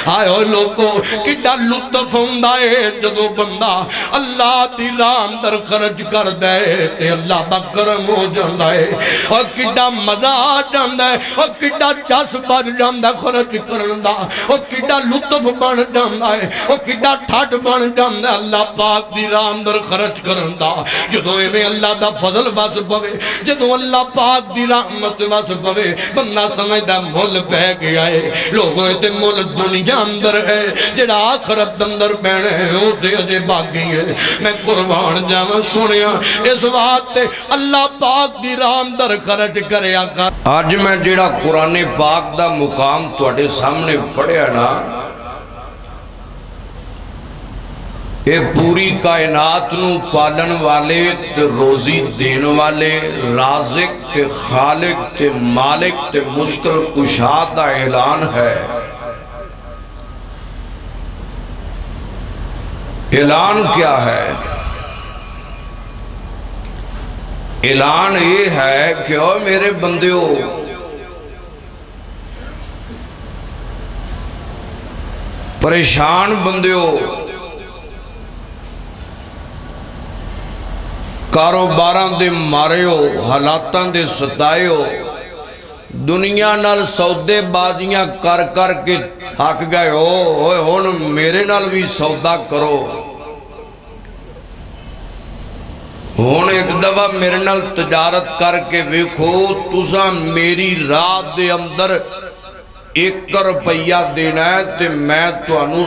آئے ہو لوگو کڈا لطف ہوندا ہے جدو بندہ اللہ دی راہ اندر خرچ کر دے تے اللہ با کرم ہو جاندا ہے اور کڈا مزہ آ جاندا ہے اور کڈا چس بن جاندا خرچ کرن دا اور کڈا لطف بن جاندا ہے اور کڈا ٹھٹ بن جاندا ہے اللہ پاک دی راہ اندر خرچ کرن دا جدوں ایویں اللہ دا فضل وس پوے جدوں اللہ پاک دی رحمت وس پوے بندہ سمجھدا مول پہ گیا ہے لوگوں تے مول دنیا اندر ہے جڑا آخرت اندر پینے او تے اجے باقی ہے میں قربان جاواں سنیا اس واسطے اللہ پاک دی راہ اندر خرچ کریا کر اج میں جڑا قرآن پاک دا مقام تواڈے سامنے پڑھیا نا اے پوری کائنات نو پالن والے تے روزی دین والے رازق تے خالق تے مالک تے مشکل کشا دا اعلان ہے اعلان کیا ہے اعلان یہ ہے کہ او میرے بندیو پریشان بندیو کاروباراں دے مارے ہو حالاتاں دے ستائے ہو دنیا نال سودے بازیاں کر کر کے تھک گئے ہو ہن میرے نال بھی سودا کرو ہن ایک دفعہ میرے نال تجارت کر کے ویکھو تساں میری رات دے اندر 1 روپیہ دینا ہے تے میں تانوں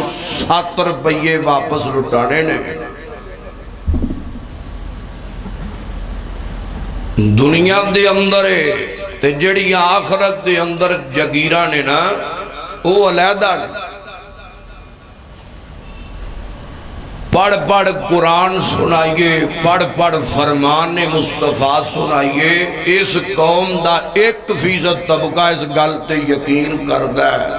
7 روپیے واپس لٹانے نے دنیا دے اندر تے جڑی آخرت دے اندر جگیران نے نا وہ علیحدہ نے پڑھ پڑھ قرآن سنائیے پڑھ پڑھ فرمان مصطفیٰ سنائیے اس قوم دا 1% طبقہ اس گل تے یقین کردا ہے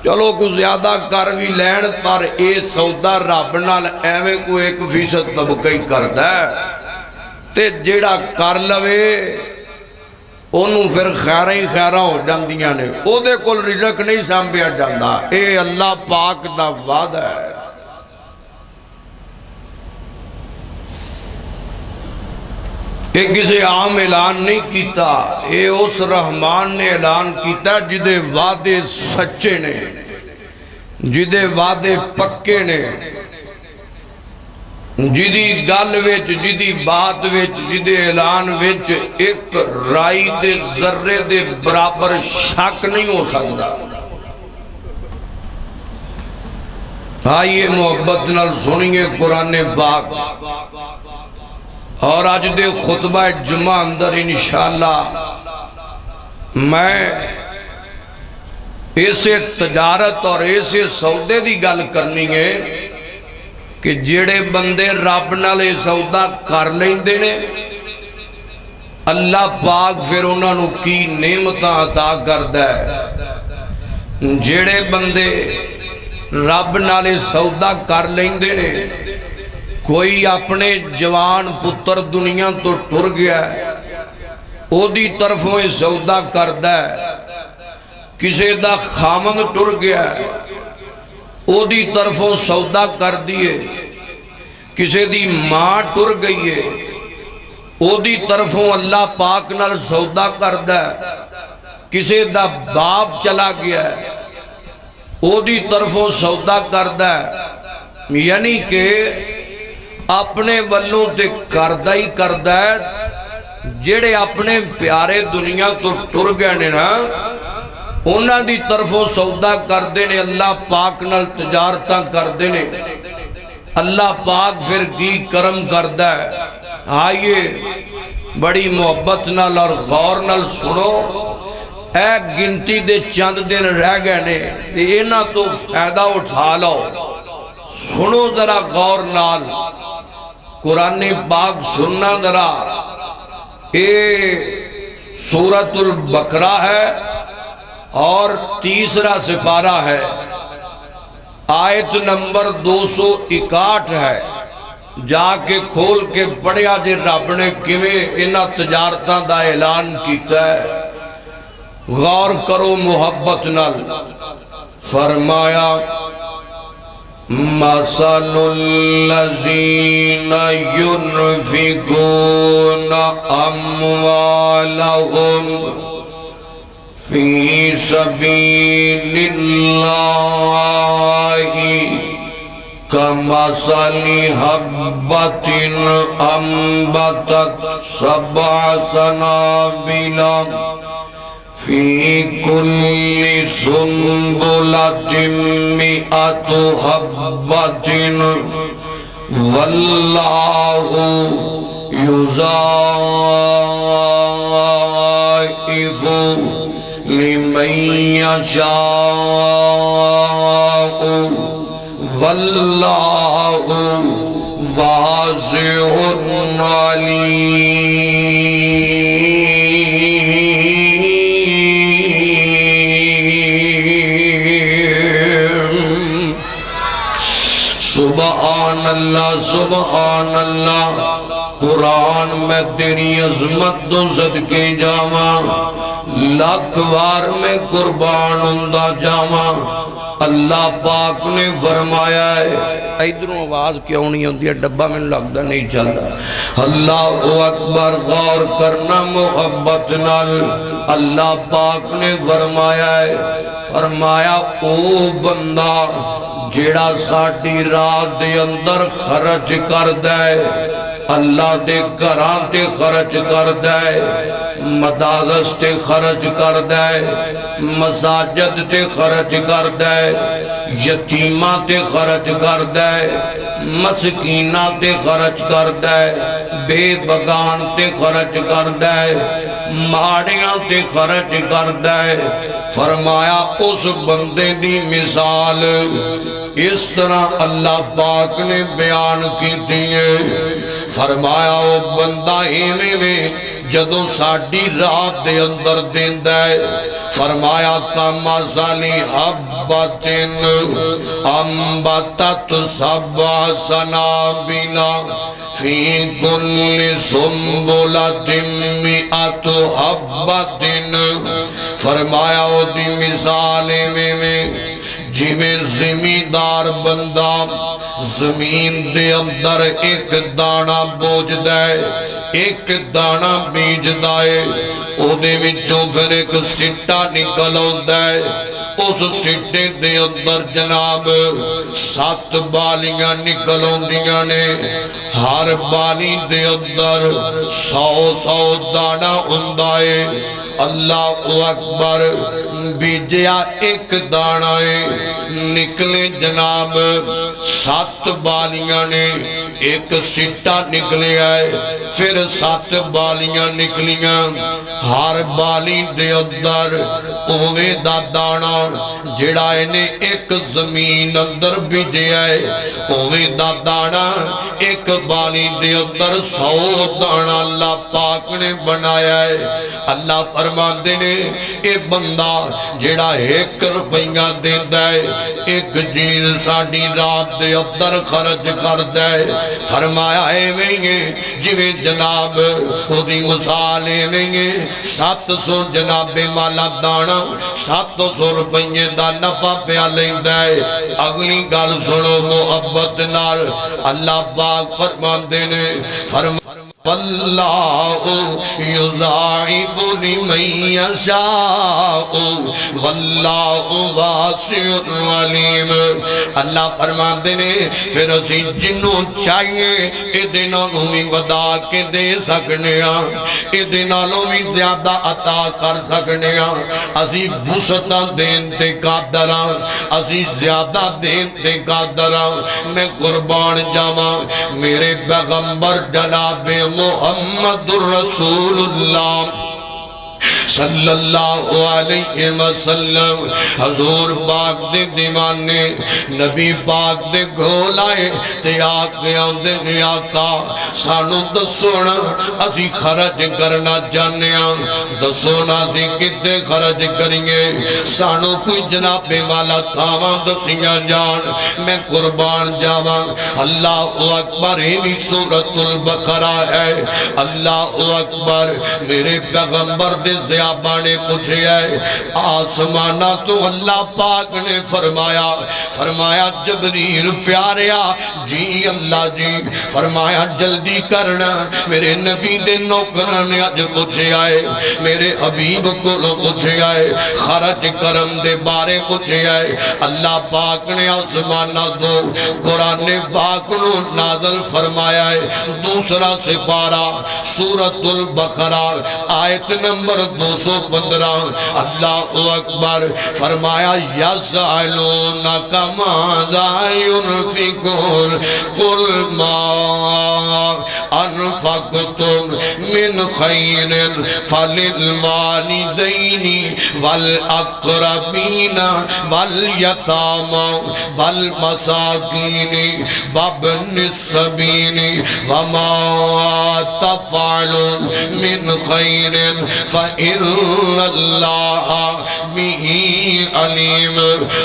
چلو کو زیادہ کر بھی لین پر اے سودا رب نال ایویں کو 1% طبقہ ہی کردا ہے تے جیڑا کر لوے انہوں پھر خیرہ ہی خیرہ ہو جاندیاں نے او دے کل رزق نہیں سامبیا جاندہ اے اللہ پاک دا وعدہ ہے اے کسی عام اعلان نہیں کیتا اے اس رحمان نے اعلان کیتا جدے وعدے سچے نے جدے وعدے پکے نے جدی گل وچ جدی بات وچ جدی اعلان وچ ایک رائی دے ذرے دے برابر شک نہیں ہو سکتا آئیے محبت نال سنیے قرآن پاک اور آج دے خطبہ جمعہ اندر انشاءاللہ میں ایسے تجارت اور ایسے سودے دی گل کرنی ہے کہ جڑے بندے رب نال سودا کر لیندے نے اللہ پاک پھر انہاں نو کی نعمتاں عطا کردا ہے جڑے بندے رب نال سودا کر لیندے نے کوئی اپنے جوان پتر دنیا تو ٹر گیا ہے او دی طرفوں سودا کردا ہے کسے دا خامند ٹر گیا ہے او دی طرفوں سودا کر دیئے کسے دی ماں ٹر گئی ہے او دی طرفوں اللہ پاک نال سودا کردہ ہے کسے دا باپ چلا گیا ہے او دی طرفوں سودا کردہ ہے یعنی کہ اپنے والوں تے کردہ ہی کردہ ہے جڑے اپنے پیارے دنیا تو ٹر گئے نے نا انہاں دی طرفوں سودا کردے نے اللہ پاک نال تجارتاں کردے نے اللہ پاک پھر کی کرم کردہ ہے آئیے بڑی محبت نال اور غور نال سنو اے گنتی دے چند دن رہ گئے نے تے اینا تو فائدہ اٹھا لو سنو ذرا غور نال قرآن پاک سننا ذرا اے سورۃ البقرہ ہے اور 3 سپارہ ہے آیت نمبر 261 ہے جا کے کھول کے پڑھیا جے رب نے کیویں انہاں تجارتاں دا اعلان کیتا ہے غور کرو محبت نال فرمایا مثل الذین ينفقون اموالهم فی سبیل اللہ کمثل حبۃ انبتت سبع سنابل فی کل سنبلۃ مئۃ حبۃ واللہ یضاعف لمن یشاء واللہ واسع علیم۔ سبحان اللہ سبحان اللہ۔ قرآن میں تیری عظمت تو صدقے جاواں، لاکھ وار میں قربان ہوندا جاواں۔ اللہ پاک نے فرمایا ہے، ادھروں آواز کیوں نہیں ہوندی ہے؟ ڈبہ میں لگتا نہیں چلتا۔ اللہ اکبر، غور کرنا محبت نال۔ اللہ پاک نے فرمایا ہے، فرمایا او بندہ جیڑا ساڈی راہ دے اندر خرچ کردا ہے، اللہ دے گھراں تے خرچ کردا ہے، مدارس تے خرچ کردا ہے، مساجد تے خرچ کردا ہے، یتیماں تے خرچ کردا ہے، مسکیناں تے خرچ کردا ہے، بے بگان تے خرچ کردا ہے، ماڑیاں تے خرچ کردا ہے۔ فرمایا اس بندے دی مثال اس طرح اللہ پاک نے بیان کی تھی۔ فرمایا او بندہ ایویں میں جدوں ساڈی راہ دے اندر دیندا ہے، فرمایا کمثل حبۃ انبتت سبع سنابل فی کل سنبلۃ مئۃ حبۃ۔ فرمایا او دی مثال میں جویں زمیندار بندہ زمین دے اندر ایک دانہ بوجھدا ہے، ایک دانہ بیجدا ہے، او دے وچوں پھر ایک سٹا نکل آوندا ہے، اس سٹے دے اندر جناب 7 بالیاں نکل آندیاں نے، ہر بالی دے اندر 100 دانہ ہوندا ہے۔ اللہ اکبر، بیجیا ایک دانہ ہے، نکلے جناب 7 بالیاں نے، ایک سٹا نکلے آئے، پھر 7 بالیاں نکلیاں، ہر بالی دے اندر اوے دا دانہ جڑا اینے ایک زمین اندر بیجے آئے، اوے دا دانہ ایک بالی دے اندر 100 دانہ اللہ پاک نے بنایا ہے۔ اللہ فرماندے نے اے بندہ جڑا 1 روپیہ دیندا ہے، ایک چیز ساڈی رات دے اندر خرچ کردا ہے، فرمایا ایویں جویں جناب او دی مثال ایویں 700 جناب مالا دانا 700 روپیے دا نفع پیا لیندا ہے۔ اگلی گل سنو محبت نال، اللہ پاک فرماندے نے واللہ یضاعف لمن یشاء واللہ واسع علیم۔ اللہ فرماندے نے پھر اسی جنوں چاہیے ایدے نالوں بھی ودا کے دے سکنے ہاں، ایدے نالوں بھی زیادہ عطا کر سکنے ہاں۔ اسی وسعتاں دین تے قادر ہاں، اسی زیادہ دین تے قادر ہاں۔ میں قربان جاواں میرے پیغمبر جناب محمد رسول اللہ صلی اللہ علیہ وسلم، حضور پاک دے دیوانے نبی پاک دے گھولائے تے آکے آندے نے آقا سانو دسونا اسی خرچ کرنا جانے ہاں، دسونا اسی کتے خرچ کریں سانو کوئی جناب والا تھاواں دسیاں جان۔ میں قربان جاواں اللہ اکبر ہی سورۃ البقرہ ہے، اللہ اکبر میرے پیغمبر دے زیادہ صحابہ نے پوچھا ہے آسمانہ تو اللہ پاک نے فرمایا جبریل پیاریا جی اللہ جی فرمایا جلدی کرنا میرے نبی دے نوکراں نے اج پوچھا ہے میرے حبیب کو پوچھا ہے خرچ کرم دے بارے پوچھا ہے اللہ پاک نے آسمانہ دو قرآن پاک نو نازل فرمایا ہے دوسرا سپارہ سورۃ البقرہ آیت نمبر 215 اللہ اکبر فرمایا یسألونک ماذا ينفقون قل ما انفقتم من خیر فللوالدین والاقربین والیتامى والمساکین وابن السبیل وما تفعلوا من خیر فإن اللہ به علیم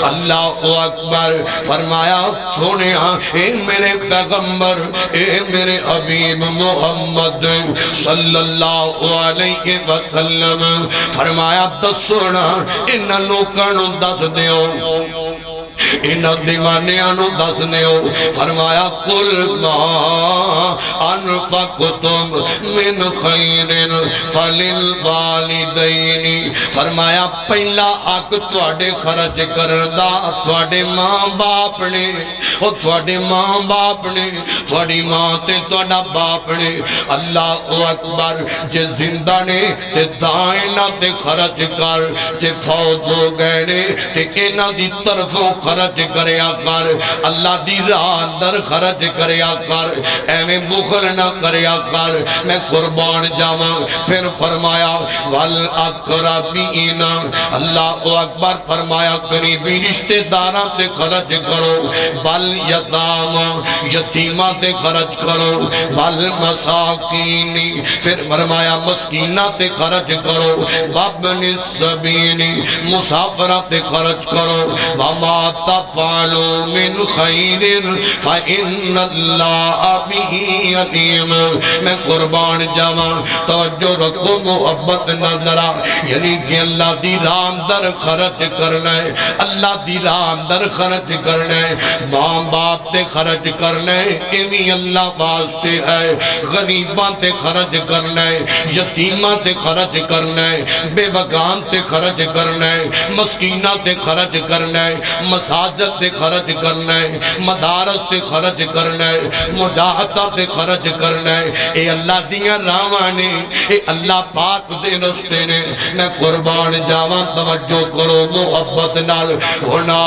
اللہ اکبر فرمایا سنیا اے میرے پیغمبر اے میرے حبیب محمد صلی اللہ علیہ وسلم فرمایا دسونا ان لوکاں نوں دس دیو انہ دیوانیانو دسنیو فرمایا قل ما انفقتم من خیر فللوالدین فرمایا پہلا حق تواڈے خرچ کردا تواڈے ماں باپ نے او تواڈے ماں باپ نے تواڈی ماں تے تواڈا باپ نے اللہ اکبر جے زندہ نے تے دائنا تے خرچ کر جے فوت ہو گئے نے تے انہاں دی طرفوں خرچ کریا کر اللہ دی راہ اندر خرچ کریا کر ایویں بخل نہ کریا کر میں قربان جاواں پھر فرمایا والاقربین اللہ اکبر فرمایا قریبی رشتہ داراں تے خرچ کرو والیتامى یتیماں تے خرچ کرو والمساکین پھر فرمایا مسکیناں تے خرچ کرو وابن السبیل مسافراں تے خرچ کرو وما تفعلوا من خیر فإن اللہ به علیم میں قربان جاواں توجہ رکھو محبت نظرہ یعنی کہ اللہ دی راہ اندر خرچ کرنا ہے اللہ دی راہ اندر خرچ کرنا ہے ماں باپ تے خرچ کرنا ہے ایویں اللہ واسطے ہے غریباں تے خرچ کرنا ہے یتیماں تے خرچ کرنا ہے بے وگان تے خرچ کرنا ہے مسکیناں تے خرچ کرنا ہے مساجد تے خرچ کرنا ہے مدارس تے خرچ کرنا ہے مجاہدہ تے خرچ کرنا ہے اے اللہ دیاں راواں نے اے اللہ پاک دے رستے نے میں قربان جاواں توجہ کرو محبت نال ہونا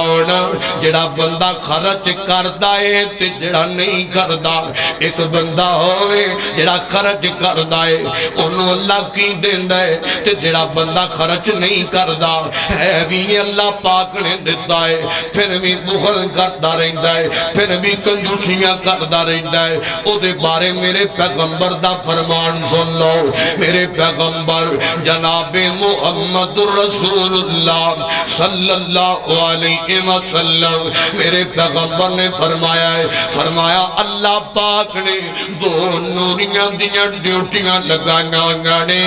جڑا بندہ خرچ کردا ہے تے جڑا نہیں کردا ایک بندہ ہوے جڑا خرچ کردا ہے اونوں اللہ کی دیندا ہے تے جڑا بندہ خرچ نہیں کردا ہے بھی اللہ پاک نے دتا ہے پھر بھی بخل کرتا رہتا ہے پھر بھی کنجوسیاں کرتا رہتا ہے او دے بارے میرے پیغمبر دا فرمان سن لو میرے پیغمبر جناب محمد رسول اللہ صلی اللہ علیہ وسلم میرے پیغمبر نے فرمایا ہے فرمایا اللہ پاک نے دو نوریاں دیاں ڈیوٹیاں لگائیاں نے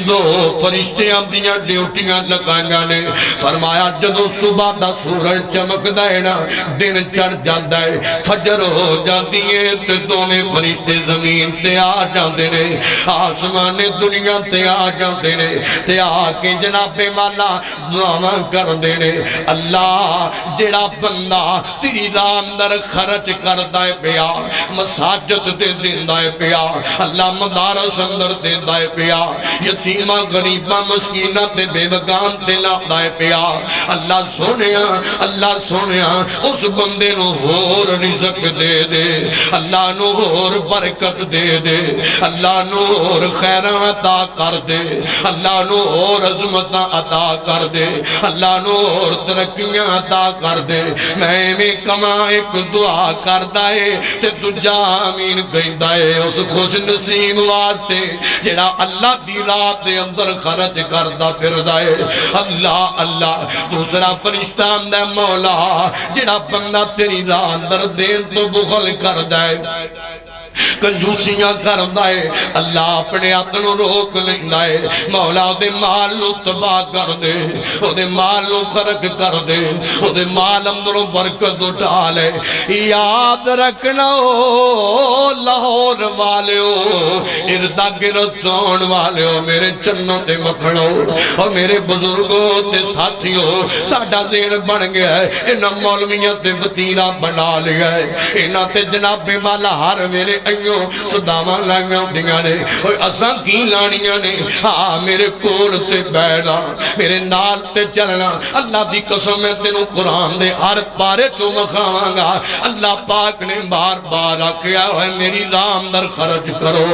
دو فرشتیاں دیاں ڈیوٹیاں لگائیاں نے فرمایا جدو صبح دا سورج چمکدا ہے نا دن چڑھ جاتا ہے فجر ہو جاتی ہے تے دوویں فرشتے زمین تے آ جاندے نے آسمان دنیا تے آ جاندے نے تے آ کے جناب والا دعاواں کردے نے اللہ جڑا بندہ تیری راہ اندر خرچ کردا ہے پیا مساجد تے دیندا ہے پیا اللہ مدارس اندر دیندا ہے پیا یتیماں غریباں مسکیناں تے بے وگان تے لاتا ہے پیا اللہ سونیا اس بندے نو ہور رزق دے دے اللہ نو ہور برکت دے دے اللہ نو ہور خیراں عطا کر دے اللہ نو ہور عظمتاں عطا کر دے اللہ نو ہور ترقیاں عطا کر دے میں میں کما ایک دعا کردا ہے تے دوجا آمین کہندا ہے اس خوش نصیب واسطے جڑا اللہ دی راہ دے اندر خرچ کردا پھردا ہے اللہ اللہ دوسرا فرشتہ اندر مولا جڑا بندہ تیری راہ اندر دین تو بخل کردا ہے کنجوسیاں کردا ہے اللہ اپنے ہاتھ نوں روک لیندا ہے مولا دے مال نوں تباہ کر دے او دے مال نوں خرق کر دے او دے مال اندروں برکت اٹھا لے یاد رکھنا لاہور والیو اردا گرد ہون والیو میرے چنوں تے مکھنو اور میرے بزرگوں تے ساتھیوں ساڈا دین بن گیا ہے انہاں مولویاں تے وتیرا بنا لیا ہے انہاں تے جناب والا ہر میرے ایوں صداواں لائیاں ہوندیاں نے اوے اساں کی لانیاں نے ہاں میرے کول تے بیٹھنا میرے نال تے چلنا اللہ دی قسم میں تینوں قرآن دے ہر پارے چوں مکھاواں گا اللہ پاک نے بار بار آکھیا ہے میری راہ اندر خرچ کرو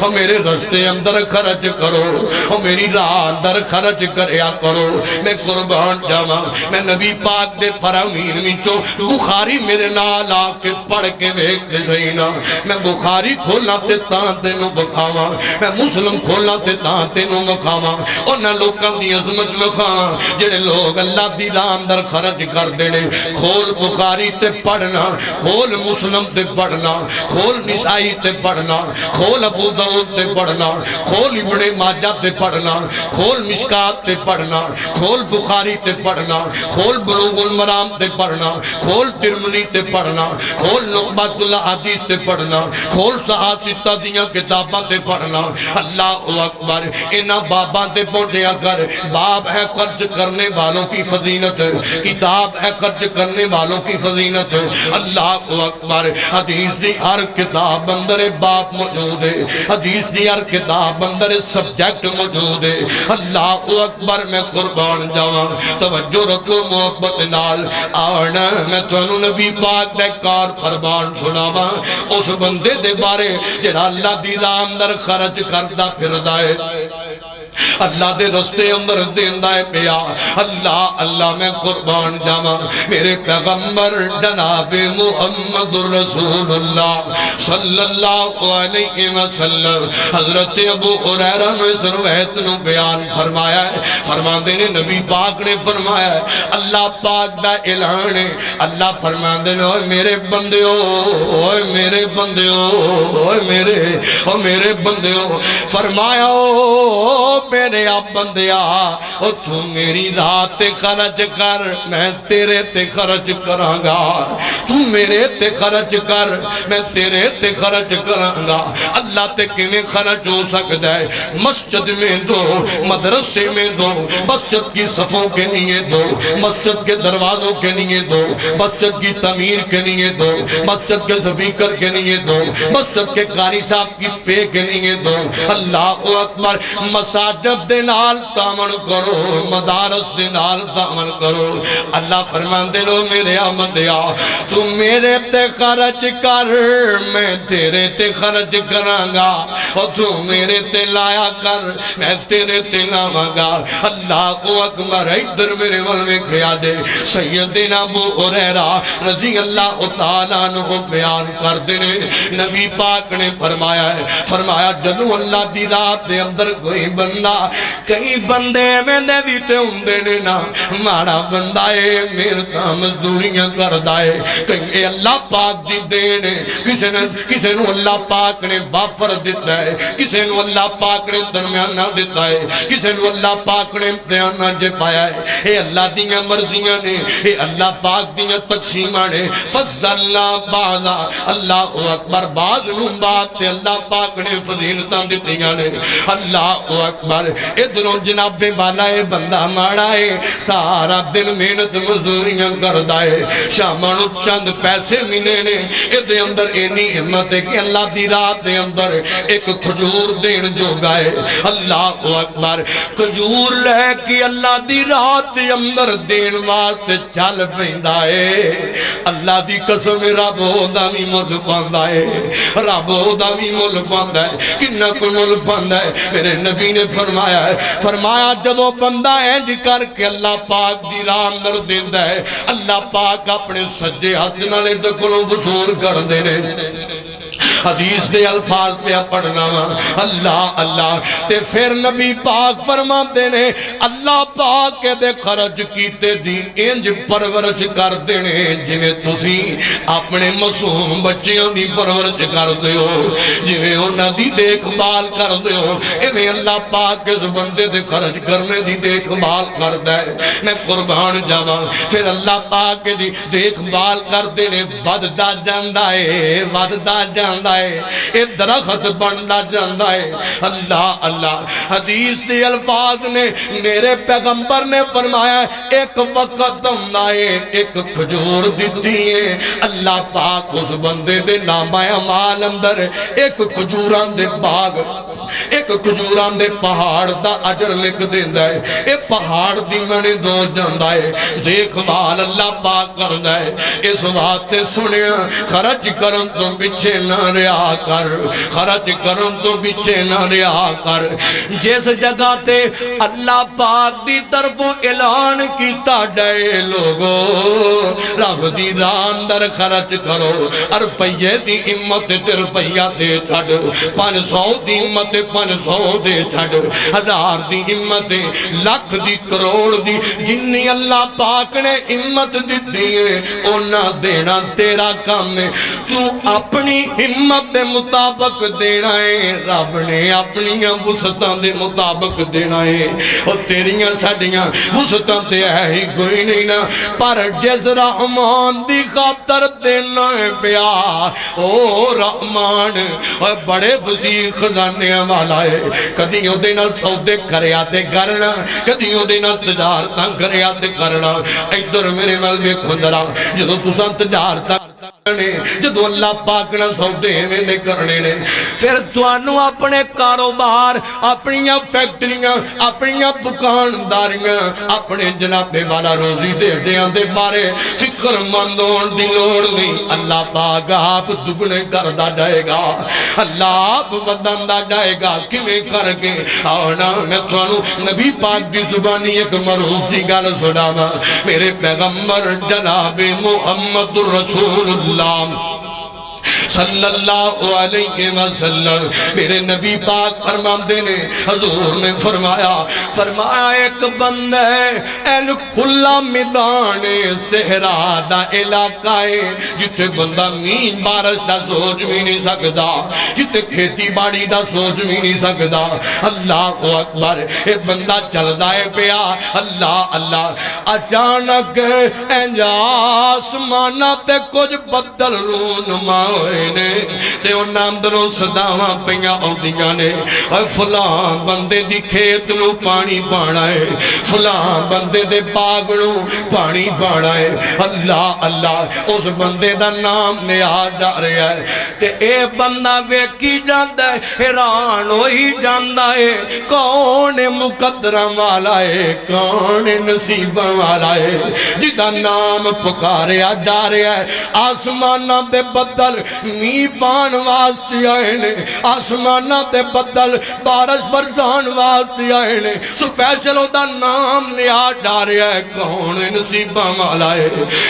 اور میرے رستے اندر خرچ کرو اور میری راہ اندر خرچ کریا کرو میں قربان جاواں میں نبی پاک دے فرامین وچوں بخاری میرے نال آ کے پڑھ کے ویکھ دے سینا میں بخاری کھولا تے تاں تینوں بکھاواں میں مسلم کھولا تے تاں تینوں مکھاواں انہاں لوکاں دی عظمت وکھاواں جڑے لوگ اللہ دی راہ اندر خرچ کردے نے کھول بخاری تے پڑھنا کھول مسلم تے پڑھنا کھول نسائی تے پڑھنا کھول ابو داؤد تے پڑھنا کھول ابن ماجہ تے پڑھنا کھول مشکات تے پڑھنا کھول بخاری تے پڑھنا کھول بلوغ المرام تے پڑھنا کھول ترمذی تے پڑھنا کھول نقبۃ الحدیث تے پڑھنا کھول صحاح ستہ دیاں کتاباں تے پڑھنا اللہ اکبر انہاں باباں تے پڑھیا کر باب ہے خرچ کرنے والوں کی فضیلت کتاب ہے خرچ کرنے والوں کی فضیلت اللہ اکبر حدیث دی ہر کتاب اندر باب موجود ہے حدیث دی ہر کتاب اندر سبجیکٹ موجود ہے اللہ اکبر میں قربان جاواں توجہ رکھو محبت نال آنا میں تانوں نبی پاک دے کار فرمان سناواں اس بندے دے بارے جڑا اللہ دی راہ اندر خرچ کردا پھردا ہے اللہ دے رستے اندر دیندا ہے پیا اللہ اللہ میں قربان جاواں میرے پیغمبر جناب محمد رسول اللہ صلی اللہ علیہ وسلم حضرت ابو ہریرہ نے اس روایت نو بیان فرمایا ہے فرماندے نے نبی پاک نے فرمایا ہے اللہ پاک دا اعلان ہے اللہ فرماندے نے اوے میرے بندیو اوے میرے بندیو اوے میرے بندیو فرمایا میرے آپ بندیا تو میری راہ تے خرچ کر میں تیرے تے خرچ کراں گا تو میرے تے خرچ کر میں تیرے تے خرچ کراں گا اللہ تے کیویں خرچ ہو سکتا ہے مسجد میں دو مدرسے میں دو مسجد کی صفوں کے لیے دو مسجد کے دروازوں کے لیے دو مسجد کی تعمیر کے لیے دو مسجد کے سپیکر کے لیے دو مسجد کے قاری صاحب کی پے کے لیے دو اللہ اکبر مساجد دے نال تعمل کرو مدارس دے نال تعمل کرو اللہ فرماندے لو میرے آمدیا تو میرے تے خرچ کر میں تیرے تے خرچ کراں گا اور تو میرے تے لایا کر میں تیرے تے لاواں گا اللہ اکبر ادھر میرے ولوے کیا دے سیدنا ابو ہریرہ رضی اللہ تعالیٰ عنہ بیان کر دے نبی پاک نے فرمایا جدو اللہ دی رات دے اندر کوئی بندہ کئی بندے میں دے دیتے ہوندے نے نا مارا بندہ ہے میرا مزدوریاں کردہ ہے کہیں اللہ پاک دی دینے کسے نو اللہ پاک نے بافر دیتا ہے کسے نو اللہ پاک نے درمیانہ دیتا ہے کسے نو اللہ پاک نے امتحانہ جے پایا ہے اے اللہ دیاں مرضیاں نے اے اللہ پاک دیاں تقسیمہ نے فضلنا بعضا اللہ اکبر بعض نو بات تے اللہ پاک نے فضیلتاں دیتیاں نے اللہ اکبر ادھروں جناب والا ہے بندہ ماڑا ہے سارا دن محنت مزدوریاں کردہ ہے شامانو چند پیسے ملے نے ادھے اندر اینی ہمت ہے کہ اللہ دی رات دے اندر ایک کھجور دین جو گائے اللہ اکبر کھجور لے کہ اللہ دی رات دے اندر دین واسطے چل پیندا ہے اللہ دی قسم رب ہودا وی مل پاندا ہے رب ہودا وی مل پاندا ہے کنا کوئی مل پاندا ہے میرے نبی نے فرمایا جدو بندہ اینج کر کے اللہ پاک دی راہ اندر دیندا ہے اللہ پاک اپنے سجے ہاتھ نال ادھر کولوں وصول کر دے نے حدیث دے الفاظ پہ پڑھنا وا اللہ اللہ تے پھر نبی پاک فرماتے نے اللہ پاک کے دے خرچ کیتے دی انج پرورش کر دینے جویں تسی اپنے معصوم بچیاں دی پرورش کر دیو جویں انہاں دی دیکھ بھال کر دیو ایویں اللہ پاک اس بندے دے خرچ کرنے دی دیکھ بھال کردا ہے میں قربان جاواں پھر اللہ پاک دی دیکھ بھال کر دینے وددا جاندا ہے وددا جاندا ہے اے درخت بندا جاندا ہے اللہ اللہ حدیث دے الفاظ نے میرے پیغمبر نے فرمایا ایک وقت آئے ایک کھجور دیتی ہے اللہ پاک اس بندے دے نامہ اعمال اندر ایک کھجوران دے باغ ایک کھجوران دے پہاڑ دا اجر لکھ دیندا ہے اے پہاڑ دی منی دو جاندا ہے دیکھ بھال اللہ پاک کردا ہے اس واسطے سنیا خرچ کرن تو پیچھے نہ رہا کر خرچ کرن تو پیچھے نہ رہا کر جس جگہ تے اللہ پاک دی طرف اعلان کیتا جائے لوگو رب دی راہ اندر خرچ کرو روپیے دی ہمت تے روپیہ دے چھڑ 500 دی ہمت 500 دے چھڑ 1000 دی ہمت لاکھ دی کروڑ دی جنی اللہ پاک نے ہمت دیتی ہے اونا دینا تیرا کام ہے تو اپنی ہمت دے مطابق دینا ہے رب نے اپنی وسطاں دے مطابق دینا ہے اور تیریاں ساڑیاں وسطاں تے ہے ہی کوئی نہیں نا پر جس رحمان دی خاطر دینا ہے پیا او رحمان اور بڑے وسیع خزانے والا ہے کدیوں دینا سودے کریاتے کرنا کدیوں دینا تجارتاں کریاتے کرنا ادھر میرے مل میں خندرا جدو تساں تجارتاں جدو اللہ پاک نہ سودے میں کرنے نے پھر توانو اپنے کاروبار اپنی فیکٹریاں اپنی دکانداریاں اپنے جناب والا روزی دے دیاں دے بارے فکر مندون دی لوڑ نہیں اللہ پاک آپ دگنے کردہ جائے گا اللہ آپ ودندہ جائے گا کمیں کر کے آنا میں توانو نبی پاک دی زبانی ایک مروف دی گل سنانا میرے پیغمبر جناب محمد رسول اللہ صلی اللہ علیہ وسلم میرے نبی پاک فرماندے نے حضور نے فرمایا ایک بندہ ہے این کھلا میدان صحرا دا علاقہ ہے جتے بندہ مین بارش دا سوچ بھی نہیں سکتا جتے کھیتی باڑی دا سوچ بھی نہیں سکتا اللہ اکبر اے بندہ چل دائے پیا اللہ اللہ اچانک آسمانہ تے کچھ بدل رونما ہوئے تے ان اندروں صداواں پیاں آندیاں نے اور فلاں بندے دی کھیت نو پانی پانا ہے فلاں بندے دے باغ نو پانی پانا ہے اللہ اللہ اس بندے دا نام نیا جا رہا ہے تے اے بندہ ویکھی جاندا ہے حیران ہوئی جاندا ہے کون مقدرہ والا ہے کون نصیبہ والا ہے جدا نام پکاریا جا رہا ہے آسمانہ دے بدل می پان واسطے آئے نے آسمانہ تے بدل بارش برسان واسطے آئے نے سپیشلوں دا نام لیا جا رہا ہے کون نصیبہ والا ہے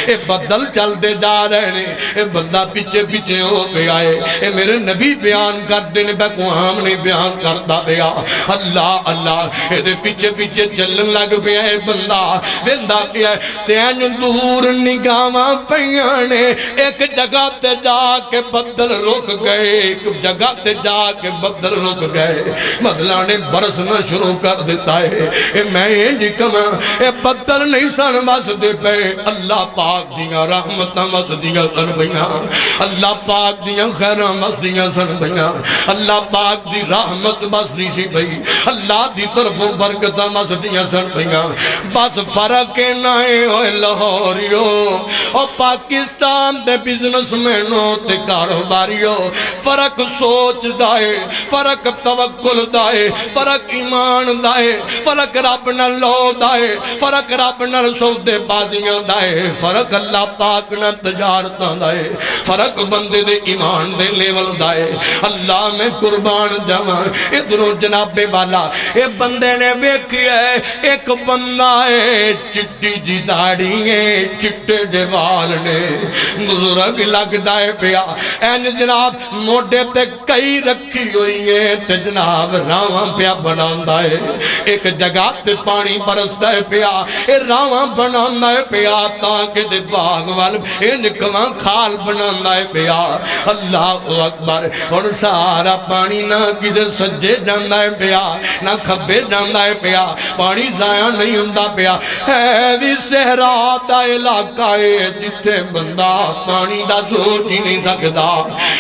اے بدل چل دے جا رہے نے اے بندہ پیچھے پیچھے ہو گیا ہے اے میرے نبی بیان کر دینے بے کو ہم نہیں بیان کرتا بیا اللہ اللہ اے دے پیچھے پیچھے چلن لگ پیا ہے بندہ کیا ہے تین دور نگاواں پیانے ایک جگہ تے جا کے بدل رک گئے ایک جگہ تے جا کے بدل رک گئے بدلانے برسنا شروع کر دیتا ہے اے میں جی کما اے بدل نہیں سن بس دے پہ اللہ پاک دیاں رحمتاں بس دیاں سن بیاں اللہ پاک دیاں خیراں بس دیاں سن بیاں اللہ پاک دی رحمت بس دی سی بھئی اللہ دی طرف برکتاں بس دیاں سن بیاں بس فرق نائے ہوئے لاہوریو اور پاکستان دے بزنس میں نوتے کاروباریو فرق سوچ دائے فرق توکل دائے فرق ایمان دائے فرق رب نہ لو دائے فرق رب نہ سودے بازیاں دائے فرق اللہ پاک نہ تجارتاں دائے فرق بندے دے ایمان دے لیول دائے اللہ میں قربان جاواں ادھروں جناب والا اے بندے نے ویکھیا ہے ایک بندہ ہے چٹی جی داڑھی ہے چٹے دے وال نے بزرگ لگ دائے پیا این جناب موڈے تے کئی رکھی ہوئی ہے تے جناب راواں پیا بناندا ہے ایک جگہ تے پانی برسدا ہے پیا اے راواں بناندا ہے پیا تاکہ دے باغ وال انج کواں کھال بناندا ہے پیا اللہ اکبر اور سارا پانی نہ کسے سجے جاندا ہے پیا نہ کھبے جاندا ہے پیا پانی ضائع نہیں ہوندا پیا ہے وی صحرا دا علاقہ ہے جتھے بندہ پانی دا سوچ ہی نہیں سکدا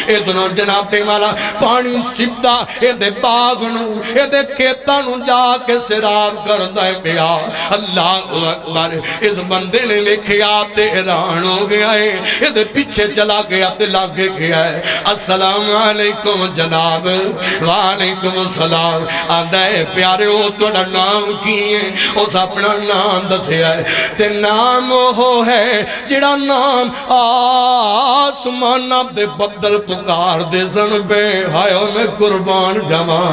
ادھروں جناب والا پانی سیدھا اے دے باغ نو اے دے کھیتاں نو جا کے سیراب کردا ہے پیا اللہ اکبر اس بندے نے ویکھیا تے حیران ہو گیا ہے اے دے پیچھے چلا گیا تے لاگے گیا ہے السلام علیکم جناب وعلیکم السلام آندا ہے پیارے او تہاڈا نام کی ہے اس اپنا نام دسیا ہے تے نام وہ ہے جڑا نام آسماناں دے بدل پکار دے سن پے ہائے میں قربان جاواں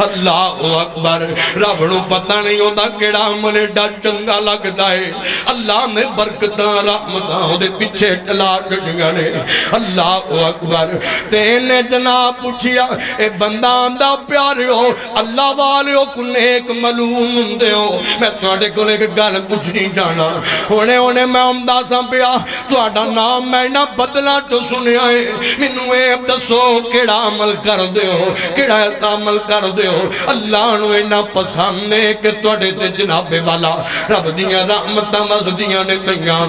اللہ اکبر رب نو پتہ نہیں ہوندا کیڑا عمل ایڈا چنگا لگدا ہے اللہ نے برکتاں رحمتاں اودے پیچھے چلا چھڈیاں نے اللہ اکبر تے نے جناب پوچھیا اے بندہ آندا پیاریو اللہ والیو کو نیک معلوم ہوندے ہو میں تہاڈے کول ایک گل پوچھنی جانا ہونے میں آمدا ساں پیا تہاڈا نام میں نہ بدلا تو سنیا ہے مینوں اے دسو کیڑا عمل کر دے ہو کیڑا عمل کر دے ہو اللہ نو اینا پسند ہے کہ تہاڈے تے جناب والا رب دیاں رحمتاں وسدیاں نے پیاں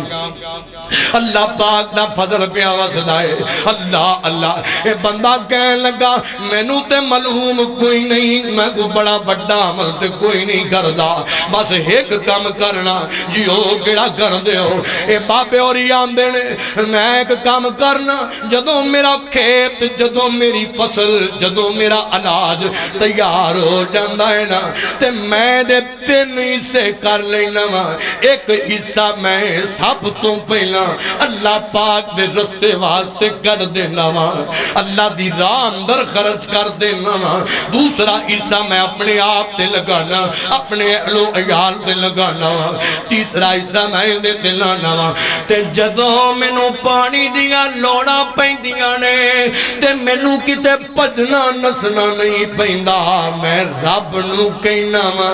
اللہ پاک دا فضل پیا وسدا ہے اللہ اللہ اے بندہ کہنے لگا مینوں تے معلوم کوئی نہیں میں کو بڑا بڑا عمل تے کوئی نہیں کردا بس ایک کام کرنا جی او کیڑا کر دے ہو اے بابے اور آندے نے میں ایک کام کرنا جدوں میرا کھیت جدوں میری فصل جدوں میرا اناج تیار ہو جاندا ہے نا تے میں دے 3 حصے کر لینا وا ایک حصہ میں سب تو پہلا اللہ پاک دے رستے واسطے کر دینا وا اللہ دی راہ اندر خرچ کر دینا وا دوسرا حصہ میں اپنے آپ تے لگانا اپنے اہل و عیال تے لگانا وا تیسرا حصہ میں دے دلانا وا تے جدوں مینوں پانی دیاں لوڑاں پیندیاں نے تے مینوں کتے بھجنا نسنا نہیں پیندا میں رب نو کہنا وا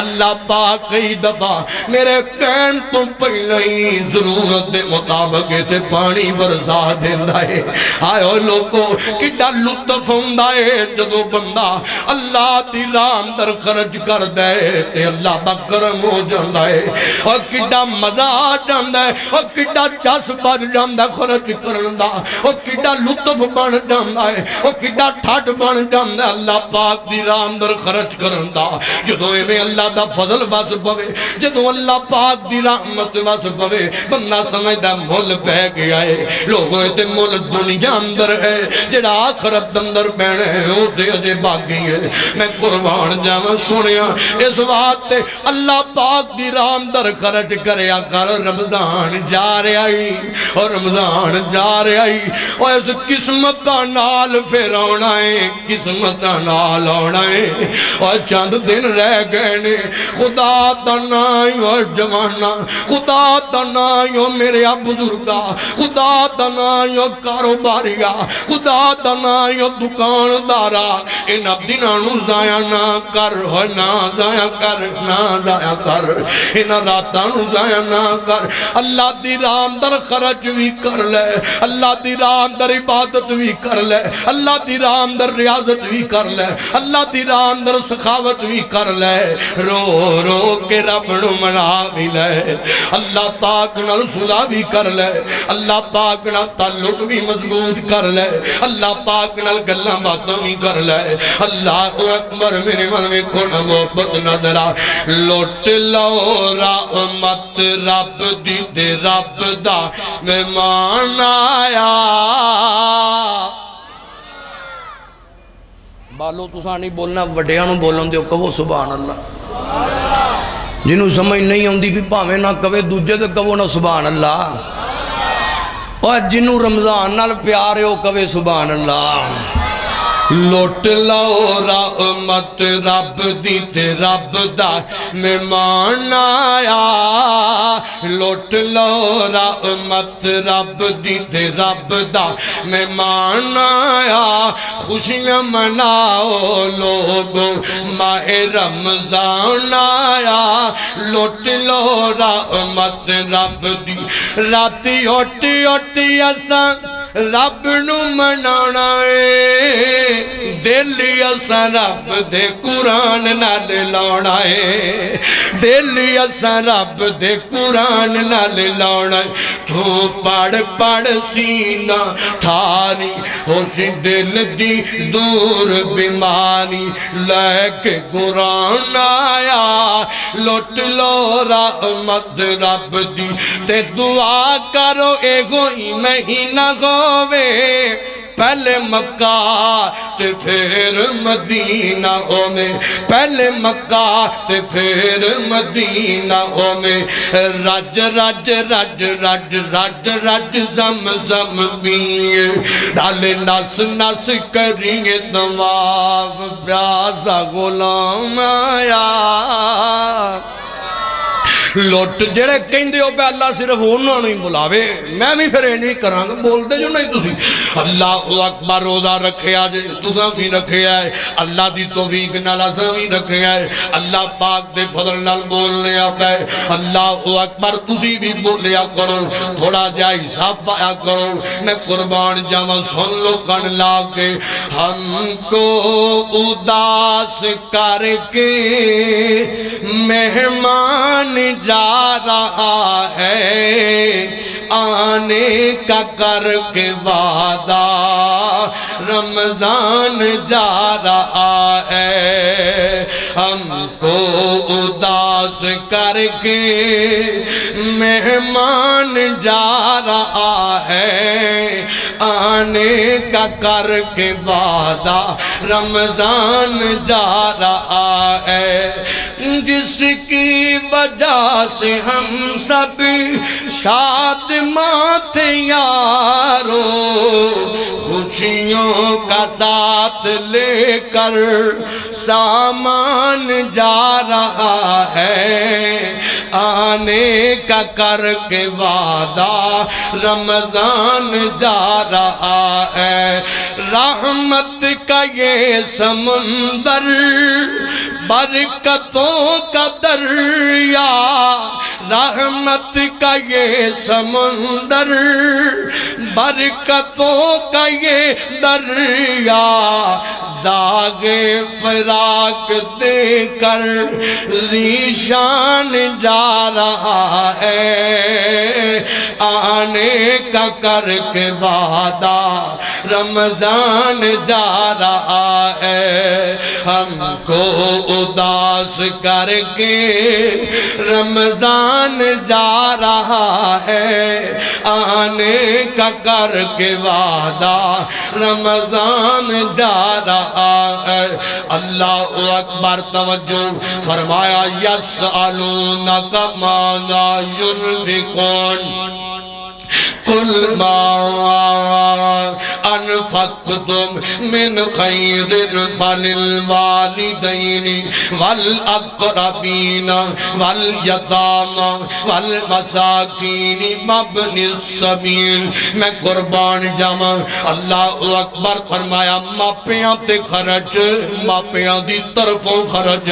اللہ پاک کئی دفعہ میرے کہن تو پہلے ہی ضرورت دے مطابق تے پانی برسا دیندا ہے آئے لوگو کڈا لطف ہوندا ہے جدوں بندہ اللہ دی راہ اندر خرچ کر دے تے اللہ دا کرم ہو جاندا ہے اور کڈا مزہ آ جاندا ہے اور کڈا چس بن جاندا خرچ کرن دا اور کڈا لطف بن جاندا ہے اور کڈا ٹھٹ بن جاندا اللہ پاک دی راہ اندر خرچ کرن دا جدوں ایویں اللہ دا فضل وس پوے جدوں اللہ پاک دی رحمت وس پوے بندہ سمجھدا مول پہ گیا ہے لوگوں تے مول دنیا اندر ہے جڑا آخرت اندر پینا ہے او تے اجے باقی ہے میں قربان جاواں سنیا اس واسطے اللہ پاک دی راہ اندر خرچ کریا کر رمضان جا رہا ہی اور رمضان جا رہا ہی اور اس قسمت دا نال پھر آنا ہے قسمت دا نال آنا ہے اور چند دن رہ گئے نے خدا دا نام اور جوانہ خدا دا نام میرے بزرگا خدا دا نام کاروباریا خدا دا نام دکاندارا ان دنوں نو ضائع نہ کر ہو نہ ضائع کر نہ ضائع کر ان راتاں نو ضائع نہ کر اللہ دی راہ اندر خرچ بھی کر لے اللہ دی راہ اندر عبادت بھی کر لے اللہ دی راہ اندر ریاضت بھی کر لے اللہ دی راہ اندر سخاوت بھی کر لے رو رو کے رب نو منا بھی لے اللہ پاک نال صلح بھی کر لے اللہ پاک نال تعلق بھی مضبوط کر لے اللہ پاک نال گلاں باتاں بھی کر لے اللہ اکبر میرے من میں کون محبت نہ درا لوٹ لو رحمت رب دی دے رب دا مہمان آیا بالو تساں نہیں بولنا وڈیاں نو بولن دیو کہو سبحان اللہ جنہوں سمجھ نہیں ہوندی بھی پاویں نہ کہے دوجے تے کہو نہ سبحان اللہ اور جنہوں رمضان نال پیار ہو کہے سبحان اللہ لوٹ لو رحمت رب دی تے رب دا مہمان آیا لوٹ لو رحمت رب دی تے رب دا مہمان آیا خوشیاں مناؤ لوگو ماہ رمضان آیا لوٹ لو رحمت رب دی راتی اٹھی اٹھی اساں رب نو منانا ہے دلی اساں رب دے قرآن نال لاؤنا ہے دلی اساں رب دے قرآن نال لاؤنا ہے تو پڑھ پڑھ سینہ تھاری ہو سی دل دی دور بیماری لے کے قرآن آیا لوٹ لو رحمت رب دی تے دعا کرو اے ہوئی مہینہ ہووے پہلے مکہ تے پھر مدینہ ہووے پہلے مکہ تے پھر مدینہ ہووے رج رج رج رج رج رج زم زم پیئے ڈالے نس نس کریں طواف پیاسا غلام آیا لوٹ جڑے کہندے ہو پہ اللہ صرف انہوں نے بلاوے میں بھی پھر نہیں کراں گا بول دے جو نہیں تسی اللہ اکبر روزہ رکھے آجے تساں بھی رکھے آئے اللہ دی توفیق نال اساں بھی رکھے آئے اللہ پاک دے فضل نال بولنے آتا ہے اللہ اکبر تسی بھی بولیا کرو تھوڑا جا حساب پایا کرو میں قربان جاواں سن لو کن لا کے ہم کو اداس کر کے مہمان جا رہا ہے آنے کا کر کے وعدہ رمضان جا رہا ہے ہم کو اداس کر کے مہمان جا رہا ہے آنے کا کر کے وعدہ رمضان جا رہا ہے جس کی وجہ سے ہم سب شاد ماتے یارو خوشیوں کا ساتھ لے کر سامان جا رہا ہے آنے کا کر کے وعدہ رمضان جا رہا ہے رحمت کا یہ سمندر برکتوں کا دریا رحمت کا یہ سمندر برکتوں کا یہ دریا داغ فراق دے کر ذیشان جا رہا ہے آنے کا کر کے وعدہ رمضان جا رہا ہے ہم کو اداس کر کے رمضان جا رہا ہے آنے کا کر کے وعدہ رمضان جا رہا ہے اللہ اکبر توجہ فرمایا یسألونک ماذا ينفقون قل ما انفقتم من خیر فللوالدین والاقربین والیتامی والمساکین وابن السبیل میں قربان جاواں اللہ اکبر فرمایا ماپیاں تے خرچ ماپیاں دی طرفوں خرچ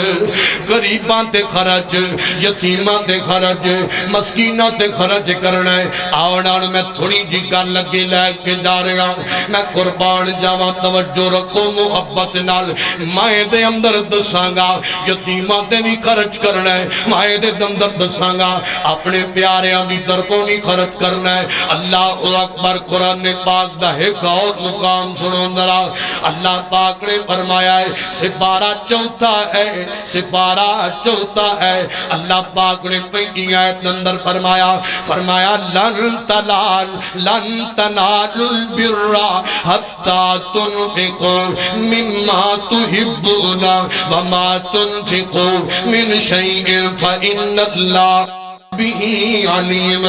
غریباں تے خرچ یتیماں تے خرچ مسکیناں تے خرچ کرنا ہے آونا میں تھوڑی جی گل لگی لے کے جا رہا میں قربان جاواں توجہ رکھو محبت نال مائے دے اندر دساں گا یتیماں تے بھی خرچ کرنا ہے مائے دے اندر دساں گا اپنے پیاریاں دی طرفوں نہیں خرچ کرنا ہے اللہ اکبر قرآن پاک دا ایک اور مقام سنو ذرا اللہ پاک نے فرمایا ہے سپارہ چوتھا ہے سپارہ چوتھا ہے اللہ پاک نے پہلی آیت اندر فرمایا لن تنالوا البر حتى تنفقوا مما تحبون وما تنفقوا من شيء فإن الله بھی علیم.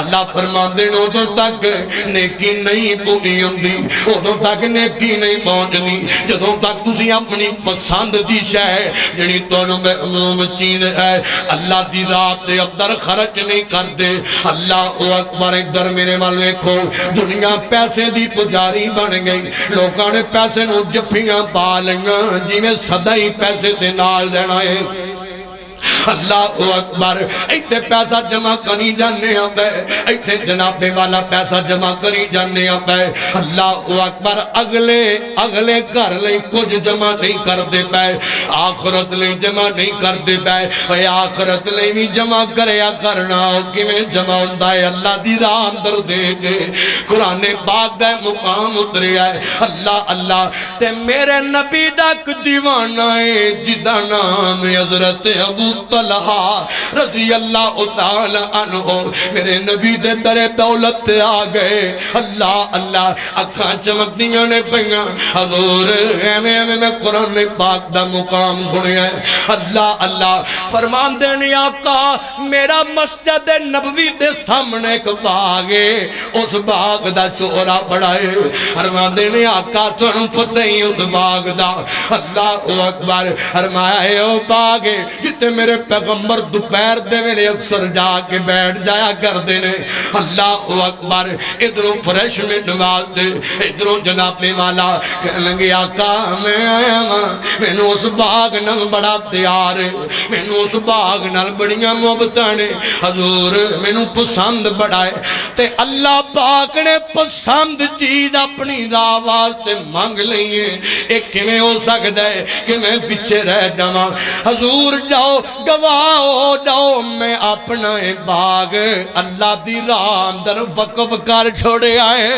اللہ فرماندے نے ادوں تک نیکی نہیں پوری ہوندی، ادوں تک نیکی نہیں پہنچنی جدوں تک تسی اپنی پسند دی شے جڑی تانوں محبوب چیز ہے اللہ دی راہ دے اندر خرچ نہیں کردے. اللہ اکبر. ادھر میرے وال ویکھو، دنیا پیسے دی پجاری بن گئی، لوکاں نے پیسے نو جفیاں پا لیاں جویں سدا ہی پیسے دے نال رہنا ہے. اللہ اکبر. ایتھے پیسہ جمع کری جانے آبے، ایتھے جناب والا پیسہ جمع کری جانے آبے. اللہ اکبر. اگلے گھر لئی کچھ جمع نہیں کر دے پے، آخرت لئی جمع نہیں کر دے پے. اے آخرت لئی بھی جمع کریا کرنا کیویں جمع ہوندا ہے؟ اللہ دی راہ اندر دے دے. قرآن پاک دا مقام اتریا ہے. اللہ تے میرے نبی دا ایک دیوانہ ہے جدا نام حضرت ابو طلحہ رضی اللہ تعالی عنہ. میرے نبی دے در دولت آ گئے. اللہ اکھاں چمکدیاں نے پئیاں. حضور ایویں میں قرآن پاک دا مقام سنیا ہے. اللہ فرماندے نے آقا میرا مسجد نبوی دے سامنے ایک باغ ہے، اس باغ دا شہرا بڑا ہے. فرماندے نے آقا تانوں پتہ ہی اس باغ دا. اللہ اکبر. فرمایا ہے او باغ جتے میرے پیغمبر دوپہر دے میرے اکثر جا کے بیٹھ جایا کر دینے. اللہ اکبر. ادھروں فریش میں نواز دے، ادھروں جناب والا کہنے لگے آقا میں آیا ماں، میں نے اس باغ نال بڑا پیار ہے، میں نے اس باغ نال بڑیاں محبتاں نے. حضور میں نے پسند بڑا ہے. تے اللہ پاک نے پسند چیز اپنی راہ واسطے مانگ لئیے. ایک کیویں ہو سکتا ہے کہ میں پیچھے رہ جاواں؟ حضور جاؤ گواہ ہو جاؤ میں اپنا باغ اللہ دی راہ اندر وقف کر چھوڑے آئے.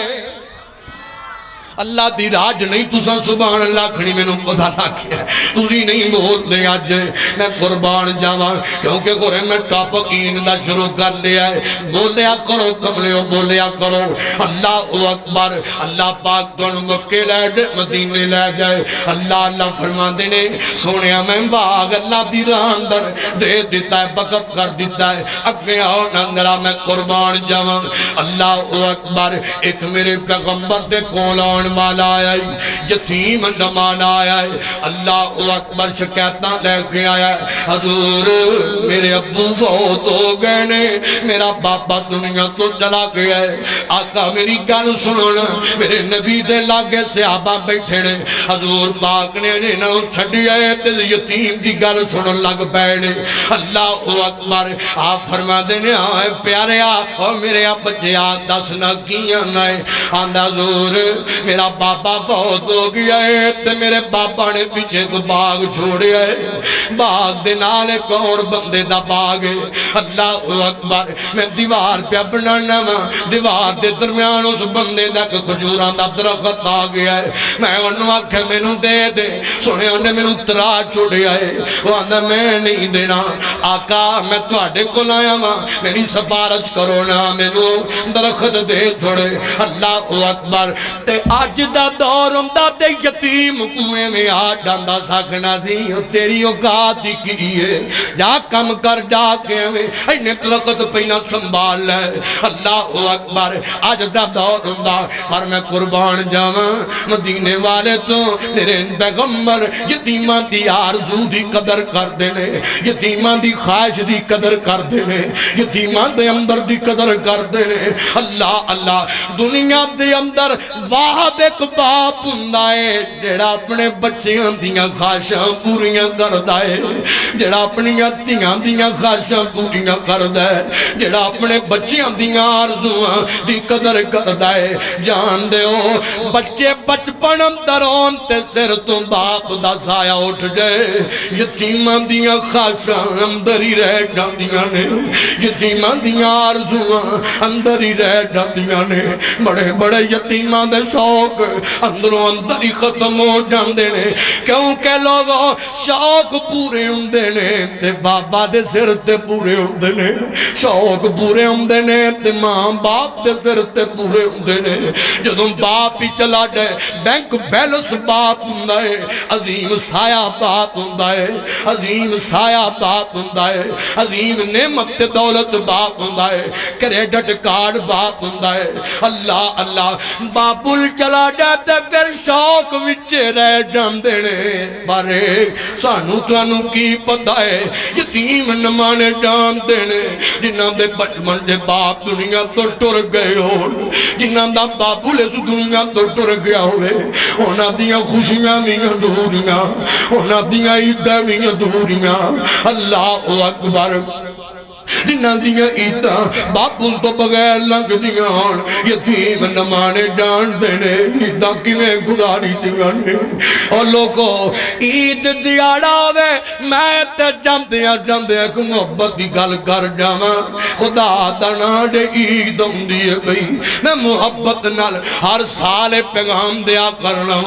اللہ دی راج نہیں تساں سبحان اللہ کھڑی میں نو پتہ لکھیا ہے تسی نہیں بول دے. آج میں قربان جاواں کیونکہ گورے میں ٹاپکین دا شروع کر لیا ہے. بولیا کرو کملیو بولیا کرو. اللہ اکبر. اللہ پاک دن مکے لے مدینے لے جائے. اللہ فرماندے نے سونیا میں باغ اللہ دی راہ اندر دے دیتا ہے، وقف کر دیتا ہے. اگے آؤ نندرا میں قربان جاواں. اللہ اکبر. ایک میرے پیغمبر دے کول آن والا آیا ہے، یتیم نمان آیا ہے. اللہ اکبر. شکایتاں لے کے آیا ہے. حضور میرے ابو فوت ہو گئے نے، میرا باپا دنیا تو چلا گیا ہے. آقا میری گل سننا. میرے نبی دے لاگے صحابہ بیٹھے نے. حضور پاک نے انہوں چھڑی آئے تے یتیم دی گل سنن لگ پے. اللہ اکبر. آپ فرما دینے آئے پیارے اور میرے بچے دسنا کیاں نائے. آندہ حضور میرا بابا فوت ہو گیا ہے تے میرے بابا نے پیچھے کو باغ چھوڑے ہے، باغ دے نال ایک اور بندے دا باغ ہے. اللہ اکبر. میں دیوار پہ بنانا وا، دیوار دے درمیان اس بندے دا کھجوراں دا درخت آ گیا ہے. میں انہوں آکھے مینوں دے دے. سنے انہیں مینوں ترا چھوڑیا ہے. وہ آندہ میں نہیں دینا. آقا میں تواڈے کول آیا وا، میری سفارش کرو نا مینوں درخت دے چھوڑے. اللہ اکبر. تے آج دا دور ہوندا تے یتیم کنویں میں آ جاندا سکنا سی. تیری اوقات ہی کی ہے، جا کم کر جا کے اینے درخت پہنا سنبھال لے. اللہ اکبر. آج دا دور ہوندا پر میں قربان جاواں مدینے والے تو میرے پیغمبر یتیماں دی آرزو دی قدر کر دینے، یتیماں دی خواہش دی قدر کر دینے، یتیماں دے اندر دی قدر کر دینے. اللہ دنیا دے اندر واحد ایک باپ ہوندا ہے جڑا اپنے بچیاں دیاں خواہشاں پوریاں کردا ہے، جڑا اپنی دھیاں دیاں خواہشاں پوریاں کردا ہے، جڑا اپنے بچیاں دیاں آرزواں دی قدر کردا ہے. جان دے او بچے بچپن اندر ہون تے سر تو باپ دا سایہ اٹھ جائے. یتیماں دیاں خواہشاں اندر ہی رہ جاندیاں نے، یتیماں دیاں آرزواں اندر ہی رہ جاندیاں نے. بڑے بڑے یتیماں دے شوق شوق اندروں اندر ہی ختم ہو جاندے نے کیونکہ لوگوں شوق پورے ہوندے نے تے بابا دے سر تے پورے ہوندے نے شوق پورے ہوندے نے تے ماں باپ دے سر تے پورے ہوندے نے جدوں باپ ہی چلا جائے بینک بیلنس باپ ہوندا ہے عظیم سایہ باپ ہوندا ہے عظیم سایہ باپ ہوندا ہے عظیم نعمت تے دولت باپ ہوندا ہے کریڈٹ کارڈ باپ ہوندا ہے اللہ اللہ باپل چلا جاتے پھر شوق وچے رہ جاندے نے بارے سانو تانو کی پتہ ہے یتیم نمانے جاندے نے جنہاں دے بچپن دے باپ دنیا تو ٹر گئے ہو جنہاں دا باپل اس دنیا تو ٹر گیا ہوئے انہاں دیاں خوشیاں بھی ادھوریاں انہاں دیاں عیداں بھی ادھوریاں اللہ اکبر جنہاں دیاں عیداں باپل تو بغیر لنگ دیاں ہون یتیم نمانے جان دینے عیداں کیویں گزاری دیاں نے اور لوگوں عید دیاڑا ہوئے میں تے جاندیاں ایک محبت دی گل کر جاواں خدا دا نام دے عید ہوندی ہے بھئی میں محبت نال ہر سال پیغام دیا کرنا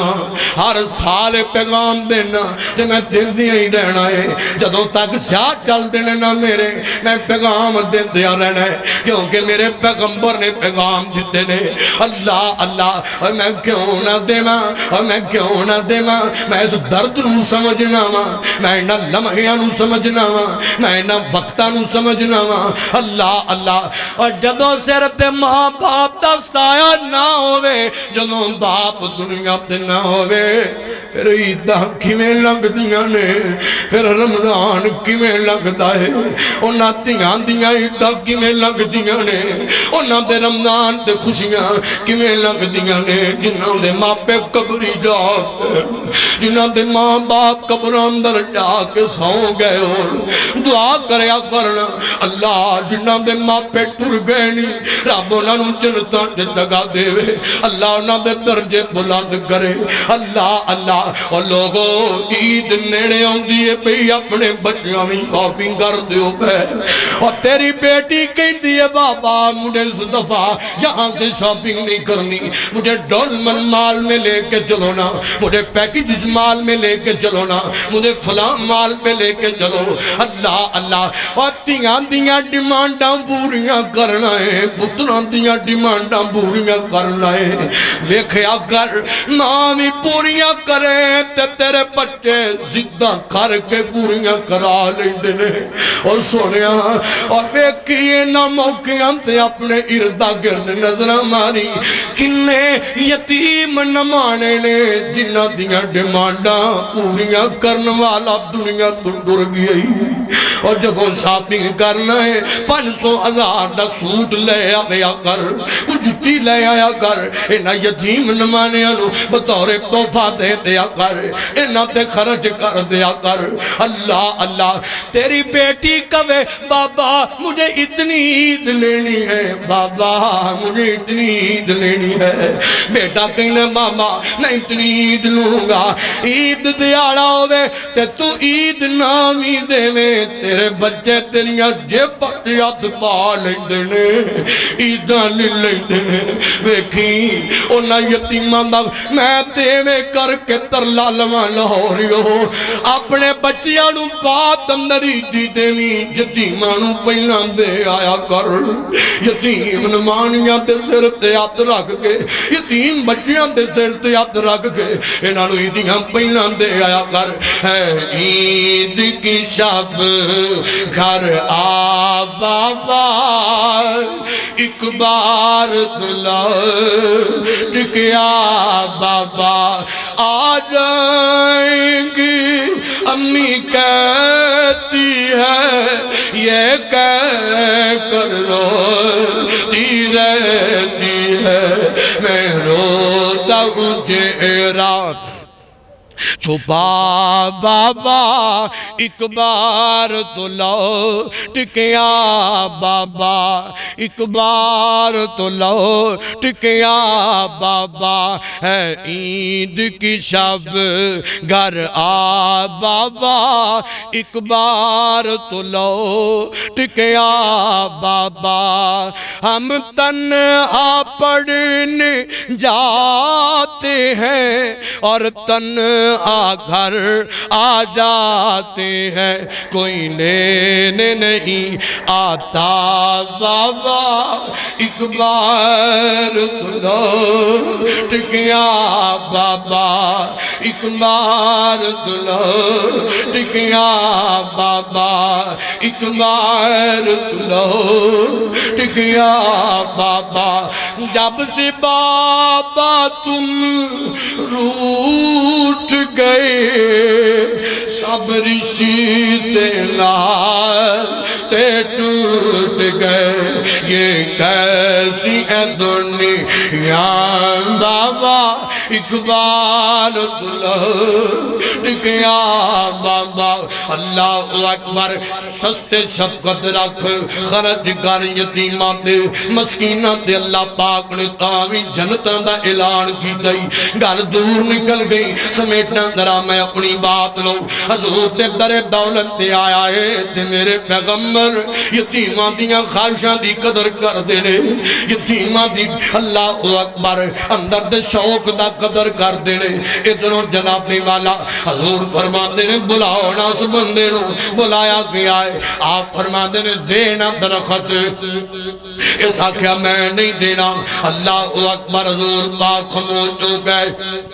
ہر سال پیغام دینا تے میں دل دیا ہی رہنا ہے جدوں تک سیاہ چل دینے نا میرے میں پیغام دیا رہنا ہے کیونکہ میرے پیغمبر نے پیغام دیتے نے اللہ اللہ اور میں کیوں نہ دیواں اور میں کیوں نہ دیواں میں اس درد نو سمجھنا وا میں نہ لمحیاں نو سمجھنا وا میں نہ وقتاں نو سمجھنا وا اللہ اللہ اور جدوں سر تے ماں باپ دا سایہ نہ ہوئے جدوں باپ دنیا تے نہ ہوئے پھر عیداں کیویں لنگدیاں نے پھر رمضان کیویں لگدا ہے انہاں تیاں دیاں عیداں کیویں لگدیاں نے انہاں دے رمضان تے خوشیاں کیویں لگدیاں نے جنہاں دے ماں پے قبری جا جنہاں دے ماں باپ قبر اندر جا کے سو گئے ہو دعا کریا کرنا اللہ جنہاں دے ماں پے ٹر گئے نہیں رب انہاں نوں جنتاں تے جگہ دے اللہ انہاں دے درجے بلند کرے اللہ اللہ اور لوگوں عید نیڑے ہوندی ہے پئی اپنے بچیاں وی شاپنگ کر دیو پے اور تیری بیٹی کہندی ہے بابا مجھے اس دفعہ یہاں سے شاپنگ نہیں کرنی مجھے ڈولمن مال میں لے کے چلو نا مجھے پیکیجز مال میں لے کے چلو نا مجھے فلاں مال پہ لے کے چلو اللہ اللہ اور تیاں دیاں ڈیمانڈاں پوریاں کرنا ہے پتراں دیاں ڈیمانڈاں پوریاں کرنا ہے ویکھیا کر ماں بھی پوریاں کرے تے تیرے بچے زدہ کر کے پوریاں کرا لیندے نے اور سونیا اور ویکھیے نہ موقعاں تے اپنے اردا گرد نظر ماری کنے یتیم نمانے نے جنہ دیاں ڈیمانڈاں پوریاں کرن والا دنیا تو ڈر گئی اور جب شاپنگ کرنا ہے 500,000 دا سوٹ لے آیا کر جتی لے آیا کر انہاں یتیم نمانے انہوں بطور تحفہ دے دیا کر انہاں تے خرچ کر دیا کر اللہ اللہ تیری بیٹی کہے بابا مجھے اتنی عید لینی ہے بابا مجھے اتنی عید لینی ہے بیٹا کہنے ماما میں اتنی عید لوں گا عید دیاڑا ہوئے تے تو عید نامی دے میں تیرے بچے تیریاں جب یاد پا لیندے نے عیداں لے لیندے نے ویکھی انہاں یتیماں دا میں تیویں کر کے ترلا لواں لاہوریو اپنے بچیاں نوں بات اندر عیدی دیویں یتیماں نوں پہلاں دے آیا کر یتیم نمانیاں دے سر تے ہاتھ رکھ کے یتیم بچیاں دے سر تے ہاتھ رکھ کے انہاں نوں عیدیاں پہلاں دے آیا کر ہے عید کی شب گھر آ بابا ایک بار ٹکیا بابا آ جائیں گی امی کہتی ہے یہ کہہ کر روتی رہتی ہے میں روتا ہوں چہرہ چھپا بابا ایک بار تو لوٹ کے آ بابا، ایک بار تو لوٹ کے آ بابا، ہے عید کی شب گھر آ بابا، ایک بار تو لوٹ کے آ بابا۔ ہم تنہا پڑھنے جاتے ہیں اور تنہا گھر آ جاتے ہیں، کوئی لینے نہیں آتا بابا، ایک بار تو لوٹ کے آ بابا، ایک بار تو لوٹ کے آ بابا، ایک بار تو لوٹ کے آ بابا۔ جب سے بابا تم روٹ گئے، سب رشتے ناتے ٹوٹ گئے، یہ کیسی ہے دنیا بابا، ایک بار تو لوٹ کے آ بابا۔ اللہ اکبر، سستے شفقت رکھ، خرچ کر یتیماں تے مسکیناں تے، اللہ پاک نے تاوی جنتاں دا اعلان کی دئی۔ گل دور نکل گئی، سمیٹنا ذرا میں اپنی بات لو۔ حضور تے در دولت تے آیا ہے تے میرے پیغمبر یتیماں دیاں خواہشاں دی قدر کر دے نے، یتیماں دی اللہ اکبر اندر دے شوق دا قدر کر دے نے۔ ادھروں جناب والا حضور فرماندے نے بلاؤ نا اس بندے نو، بلایا گیا ہے۔ آپ فرماندے نے دینا درخت، اس آخیا میں نہیں دینا۔ اللہ اکبر، حضور پاک خاموش ہو گئے۔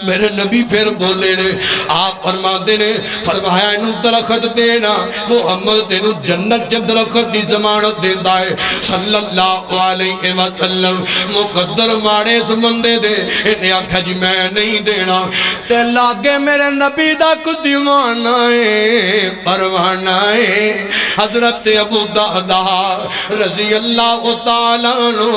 میرے نبی پھر بولے نے، آپ فرماندے نے فرمایا انہوں درخت دینا، محمد تینوں جنت جب درخت دی ضمانت دیتا ہے صلی اللہ علیہ وسلم۔ مقدر ماڑے اس بندے دے، انہیں آکھا جی میں نہیں دینا۔ تے لاگے میرے نبی دا کو دیوانہ ہے، پروانہ ہے۔ حضرت ابو دہدہ رضی اللہ تعالیٰ عنہ،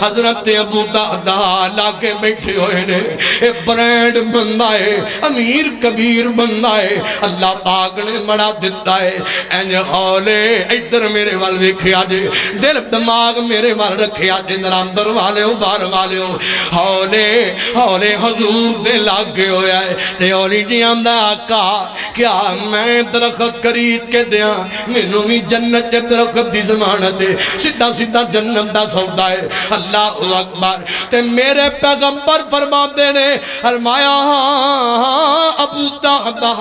حضرت ابو دہدہ لاگے بیٹھے ہوئے نے، ایک برینڈ بندہ ہے، امیر کبیر بندہ ہے، اللہ پاک نے مڑا دیتا ہے۔ اینج ہولے ادھر میرے وال ویکھیا جے، دل دماغ میرے وال رکھیا جے، نراندر والے ہو بار والے ہو، ہولے ہولے حضور دے لاگے ہویا ہے۔ تے اولی جی آندہ آقا کیا میں درخت خرید کے دیا، مینوں بھی جنت کے درخت دی ضمانت ہے، سیدھا سیدھا جنت دا سودا ہے۔ اللہ اکبر، تے میرے پیغمبر فرماتے نے، فرمایا ابو دہدہ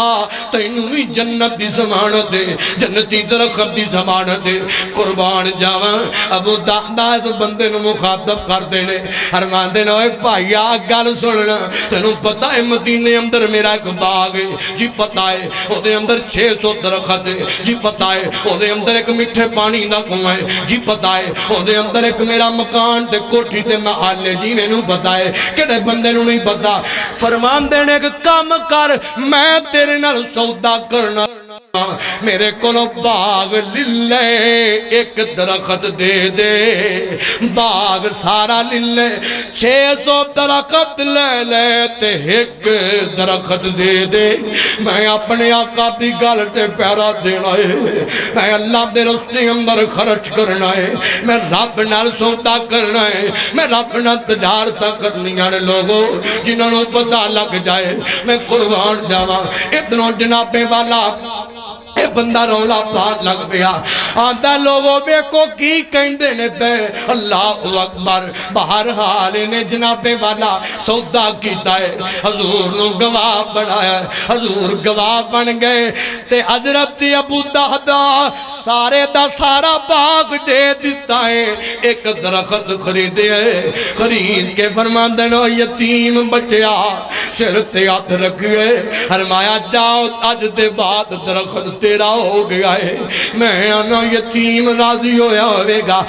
تینوں بھی جنت دی ضمانت ہے، جنتی درخت دی ضمانت ہے۔ قربان جاواں ابو دہدہ اس بندے نو مخاطب کر دینے، فرماندے نے اوے بھائیا گل سننا، تینوں پتہ ہے مدینے اندر میرا ایک باغ ہے جی، پتہ ہے او دے اندر 600 درخت ہے جی، پتہ ہے او دے اندر ایک میٹھے پانی دا کنواں ہے جی، پتہ ہے او دے اندر ایک میرا مکان تے کوٹھی تے محل ہے جی، مینوں پتہ ہے کدے بندے نوں نہیں پتہ۔ فرماندے نے کہ کم کر میں تیرے نال سودا کرنا، میرے کولوں باغ للے ایک درخت دے دے، باغ سارا للے 600 درخت لے لے تے ایک درخت دے دے۔ میں اپنے آقا دی گل تے پیرا دینا ہے، میں اللہ دے رستے اندر خرچ کرنا ہے، میں رب نال سودا کرنا ہے، میں رب نال تجارتاں کرنیاں نے۔ لوگوں جنہوں نے پتہ لگ جائے میں قربان جاواں۔ ادھروں جناب والا اے بندہ رولا پاک لگ پیا، آندہ لوگوں بے کو کی کہندے نے پہ اللہ اکبر۔ بہرحال نے جناب والا سودا کیتا ہے، حضور نو گواہ بنایا ہے، حضور گواہ بن گئے تے حضرت ابو دہدہ سارے دا سارا باغ دے دیتا ہے، ایک درخت خریدے ہے، خرید کے فرماندے نو یتیم بچیا سر سے ہاتھ رکھئے، فرمایا جاؤ اج دے بعد درخت تیرا میرا ہو گیا ہے میں آنا یتیم راضی ہویا ہوئے گا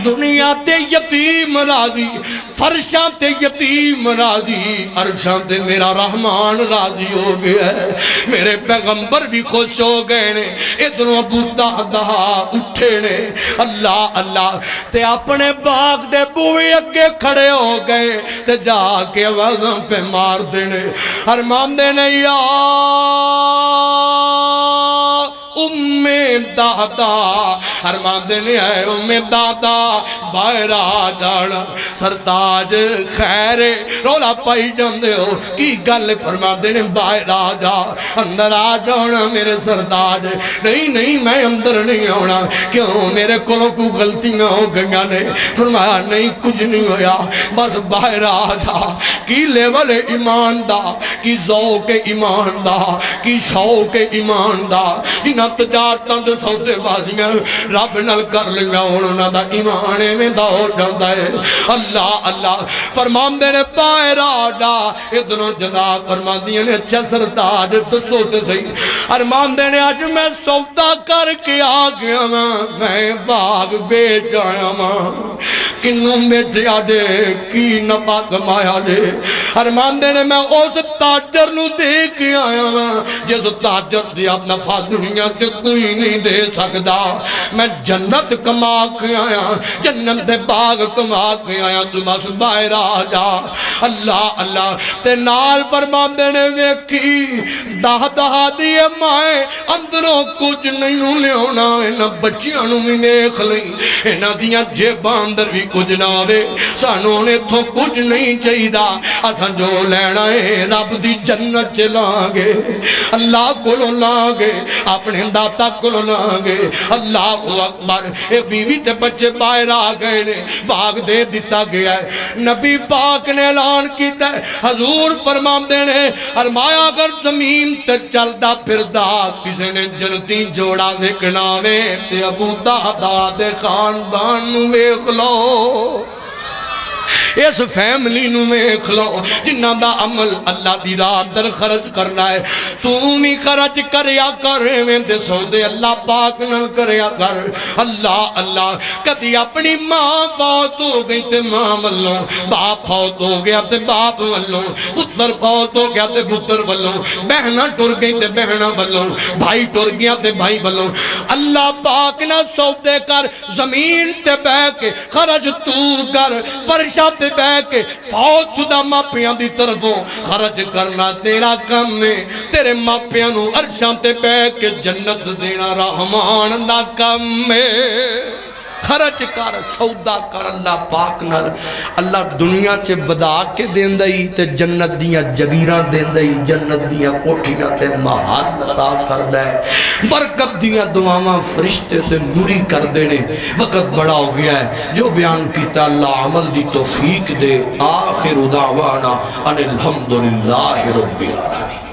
دنیا تے یتیم راضی فرشاں تے یتیم راضی عرشاں تے میرا رحمان راضی ہو گیا ہے میرے پیغمبر بھی خوش ہو گئے نے ادھر ابو دہدہ اٹھے نے اللہ اللہ تے اپنے باغ دے بوئے اگے کھڑے ہو گئے تے جا کے آوازوں پہ مار دینے ارمان دینے یا دادا ارمان دینے ہے دادا باہر آ جانا سرتاج خیر رولا پائی جاندے ہو کی گل فرمان دینے باہر آ جا اندر آ جانا میرے سرتاج نہیں میں اندر نہیں ہونا کیوں میرے کولوں کو غلطیاں ہو گئیاں نے فرمایا نہیں کچھ نہیں ہویا بس باہر آ جا کی لیول ایمان دا کی ذوق ایمان دا کی شوق ایمان دا جنہ تجارتاں دے سودے بازیاں رب نال کر لیا انہاں دا ایمان میں دا ہو جاندا ہے اللہ اللہ فرمان دے نے باہر آ جا ادھروں جناب فرمان دیاں نے اچھا سرتاج دسو تے صحیح ارمان دے نے اج میں سودا کر کے آ گیا میں باغ بیچ آیا کنوں بیچیا دے کی نفع کمایا دے ارمان دے نے میں اس تاجر نو دے کے آیا جس تاجر دیا نفع دنیا کے کوئی نہیں دے سکتا میں جنت کما کے آیا جنت دے باغ کما کے آیا تو بس باہر آ جا اللہ اللہ تے نال فرمان دینے ویکھی دہ دیئے مائیں اندروں کچھ نہیں لے ہونا انہاں بچیاں نو بھی دیکھ لیں انہاں دیاں جیباں اندر بھی کچھ نہ ہوئے سانوں نے تو کچھ نہیں چاہیدہ اساں جو لینا ہے رب دی جنت چلانگے اللہ کو لانگے اپنے داتا کو لانگے اللہ اکبر اے بیوی تے بچے باہر آ گئے نے باغ دے دیتا گیا ہے نبی پاک نے اعلان کیتا ہے حضور فرمان دینے فرمایا اگر زمین تے چلدا پھردا کسی نے جنتی جوڑا وکنا وے تے ابو دہدا دے خاندان نو ویکھ لو اس فیملی نو ویکھ لو جنہ دا عمل اللہ دی راہ در خرچ کرنا ہے تو بھی خرچ کریا کر میں دے سودے اللہ پاک نہ کریا کر اللہ اللہ کدی اپنی ماں فوت ہو گئی تے ماں والوں باپ فوت ہو گیا تے باپ والوں پتر فوت ہو گیا تے پتر والوں بہنہ ٹر گئی تے بہنہ والوں بھائی ٹر گیا تے بھائی والوں اللہ پاک نہ سودے کر زمین تے بہ کے خرچ تو کر فرشہ تے بہ کے فوت شدہ ماپیاں دی طرفوں خرچ کرنا تیرا کم ہے تیرے ماپیاں نو عرشاں تے بہ کے جنت دینا رحمان دا کم ہے خرچ کر سودا کر اللہ پاک نال اللہ دنیا چے بدا کے دین دائی تے جنت دیاں جگیران دین دائی جنت دیاں کوٹھیاں تے محال عطا کر دائے برکت دیاں دعاواں فرشتے سے نوری کر دینے وقت بڑا ہو گیا ہے جو بیان کیتا اللہ عمل دی توفیق دے آخر دعوانا ان الحمدللہ رب العالمین